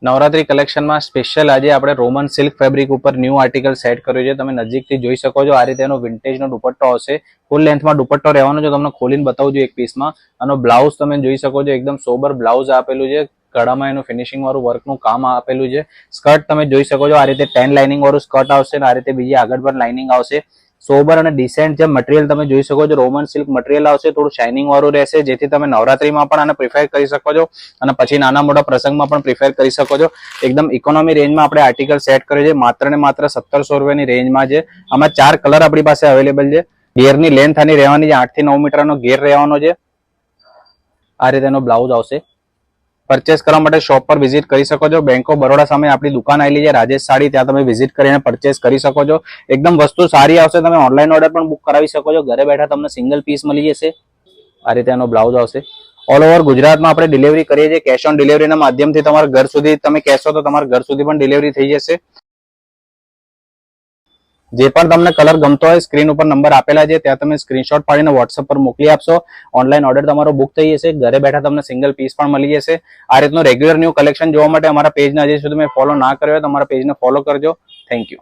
Navratri કલેક્શનમાં special આજે આપણે Roman silk fabric ઉપર ન્યૂ આર્ટિકલ સેટ કર્યું છે. તમે નજીકથી જોઈ શકો છો. આ રીતે એનો વિન્ટેજનો દુપટ્ટો આવશે. ફૂલ લેન્થમાં દુપટ્ટો રહેવાનો છે. તમને ખોલીને બતાવું છું એક પીસમાં. આનો બ્લાઉઝ તમે જોઈ શકો છો. એકદમ સોબર બ્લાઉઝ આપેલું છે. ગળામાં એનું ફિનિશિંગ વાળું વર્કનું કામ આપેલું છે. સ્કર્ટ તમે જોઈ શકો છો. આ રીતે 10 લાઇનિંગ વાળું સ્કર્ટ આવશે અને આ રીતે બીજી આગળ પણ લાઇનિંગ આવશે. સોબર અને ડિસેન્ટ જે મટીરિયલ તમે જોઈ શકો છો. રોમન સિલ્ક મટીરિયલ આવશે. થોડું શાઇનિંગ વાળું રહેશે, જેથી તમે નવરાત્રીમાં પણ આને પ્રિફેર કરી શકો છો અને પછી નાના મોટા પ્રસંગમાં પણ પ્રિફેર કરી શકો છો. એકદમ ઇકોનોમી રેન્જમાં આપણે આર્ટિકલ સેટ કર્યું છે. માત્ર ને માત્ર 1700 રૂપિયાની રેન્જમાં છે. આમાં 4 કલર આપણી પાસે અવેલેબલ છે. ગેરની લેન્થ આની રહેવાની છે 8 થી 9 મીટરનો ગેર રહેવાનો છે. આ રીતે એનો બ્લાઉઝ આવશે. પરચેસ કરવા માટે શોપ પર વિઝિટ કરી શકો છો. બેંક ઓફ બરોડા સામે આપણી દુકાન આવેલી છે રાજેશ સાડી. ત્યાં તમે વિઝિટ કરીને પરચેસ કરી શકો છો. એકદમ વસ્તુ સારી આવશે. તમે ઓનલાઈન ઓર્ડર પણ બુક કરાવી શકો છો. ઘરે બેઠા તમને સિંગલ પીસ મળી જશે. આ રીતે એનો બ્લાઉઝ આવશે. ઓલ ઓવર ગુજરાતમાં આપણે ડિલિવરી કરીએ છીએ. કેશ ઓન ડિલિવરીના માધ્યમથી તમારા ઘર સુધી તમે કહેશો તો તમારા ઘર સુધી પણ ડિલિવરી થઈ જશે. જે પણ તમને કલર ગમતો હોય સ્ક્રીન ઉપર નંબર આપેલા છે, ત્યાં તમે સ્ક્રીનશોટ પાડીને વોટ્સઅપ પર મોકલી આપશો. ઓનલાઈન ઓર્ડર તમારો બુક થઈ જશે. ઘરે બેઠા તમને સિંગલ પીસ પણ મળી જશે. આ રીતનું રેગ્યુલર ન્યૂ કલેક્શન જોવા માટે અમારા પેજને હજી સુધી તમે ફોલો ના કર્યો હોય તો અમારા પેજને ફોલો કરજો. Thank you.